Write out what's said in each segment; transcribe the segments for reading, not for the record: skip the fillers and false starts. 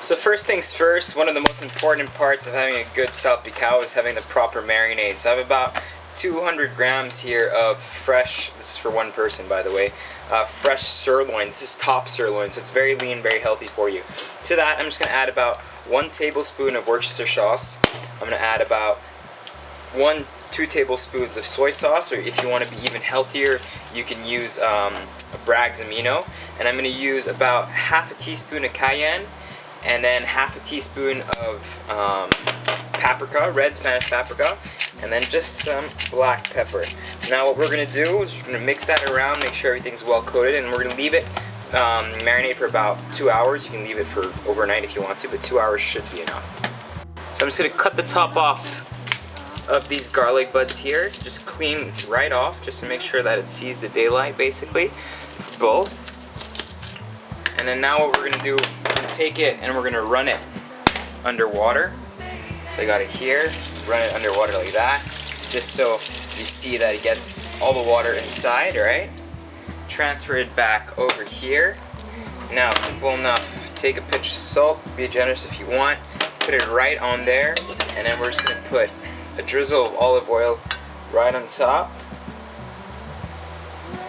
So first things first, one of the most important parts of having a good salpicao is having the proper marinade. So I have about 200 grams here of fresh, this is for one person by the way, fresh sirloin. This is top sirloin, so it's very lean, very healthy for you. To that, I'm just going to add about 1 tablespoon of Worcestershire sauce. I'm going to add about 2 tablespoons of soy sauce, or if you want to be even healthier, you can use Bragg's amino. And I'm going to use about half a teaspoon of cayenne, and then half a teaspoon of paprika, red Spanish paprika, and then just some black pepper. Now what we're going to do is we're going to mix that around, make sure everything's well coated, and we're going to leave it marinate for about 2 hours. You can leave it for overnight if you want to, but 2 hours should be enough. So I'm just going to cut the top off of these garlic buds here, just clean right off, just to make sure that it sees the daylight basically, both. And then now what we're going to do, we're going to take it and we're going to run it underwater. So I got it here, run it underwater like that, just so you see that it gets all the water inside, right? Transfer it back over here. Now, simple enough, take a pinch of salt, be generous if you want, put it right on there, and then we're just going to put a drizzle of olive oil right on top.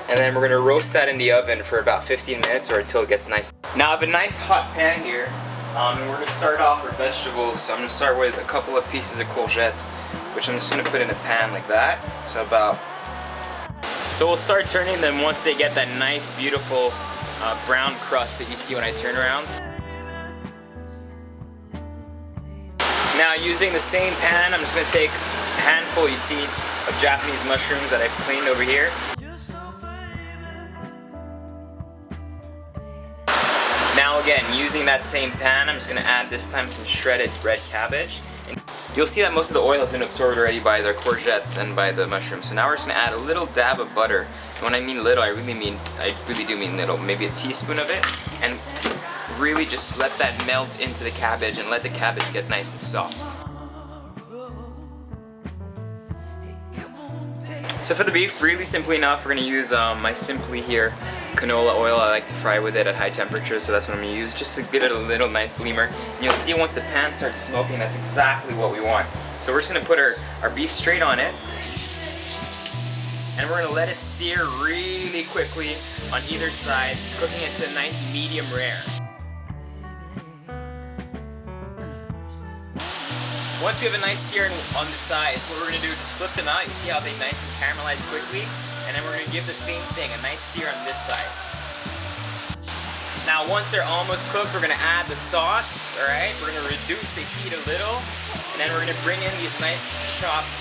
And then we're going to roast that in the oven for about 15 minutes or until it gets nice. Now I have a nice hot pan here, and we're going to start off our vegetables. So I'm going to start with a couple of pieces of courgette, which I'm just going to put in a pan like that. So we'll start turning them once they get that nice beautiful brown crust that you see when I turn around. Now using the same pan, I'm just going to take a handful, you see, of Japanese mushrooms that I've cleaned over here. Now again, using that same pan, I'm just going to add this time some shredded red cabbage. And you'll see that most of the oil has been absorbed already by the courgettes and by the mushrooms. So now we're just going to add a little dab of butter. And when I mean little, I really do mean little. Maybe a teaspoon of it. And really just let that melt into the cabbage and let the cabbage get nice and soft. So for the beef, really simply enough, we're going to use my Simply here canola oil. I like to fry with it at high temperature, so that's what I'm going to use, just to give it a little nice gleamer. And you'll see once the pan starts smoking, that's exactly what we want. So we're just going to put our beef straight on it, and we're going to let it sear really quickly on either side, cooking it to a nice medium rare. Once you have a nice sear on the sides, what we're going to do is just flip them out. You see how they nice and caramelize quickly? And then we're going to give the same thing, a nice sear on this side. Now once they're almost cooked, we're going to add the sauce, alright? We're going to reduce the heat a little, and then we're going to bring in these nice chopped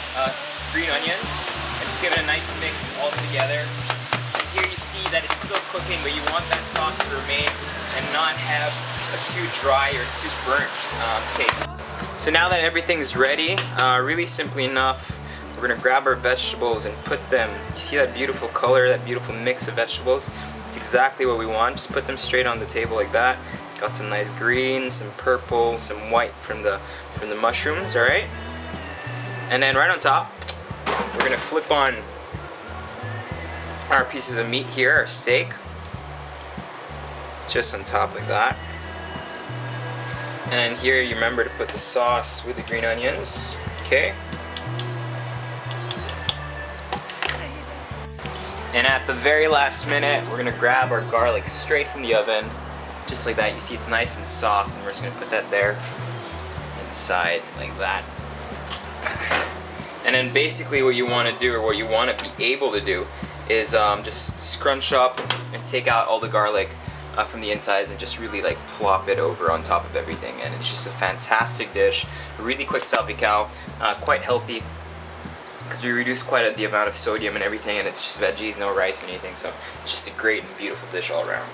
green onions, and just give it a nice mix all together. And here you see that it's still cooking, but you want that sauce to remain and not have a too dry or too burnt taste. So now that everything's ready, really simply enough, we're going to grab our vegetables and put them, you see that beautiful color, that beautiful mix of vegetables? It's exactly what we want. Just put them straight on the table like that. Got some nice green, some purple, some white from the mushrooms, alright? And then right on top, we're going to flip on our pieces of meat here, our steak. Just on top like that. And then here you remember to put the sauce with the green onions, okay? And at the very last minute, we're gonna grab our garlic straight from the oven, just like that. You see it's nice and soft, and we're just gonna put that there inside like that. And then basically what you wanna do, or what you wanna be able to do, is just scrunch up and take out all the garlic from the insides and just really like plop it over on top of everything, and it's just a fantastic dish. A really quick salpicao, quite healthy because we reduce quite the amount of sodium and everything, and it's just veggies, no rice, anything, so it's just a great and beautiful dish all around.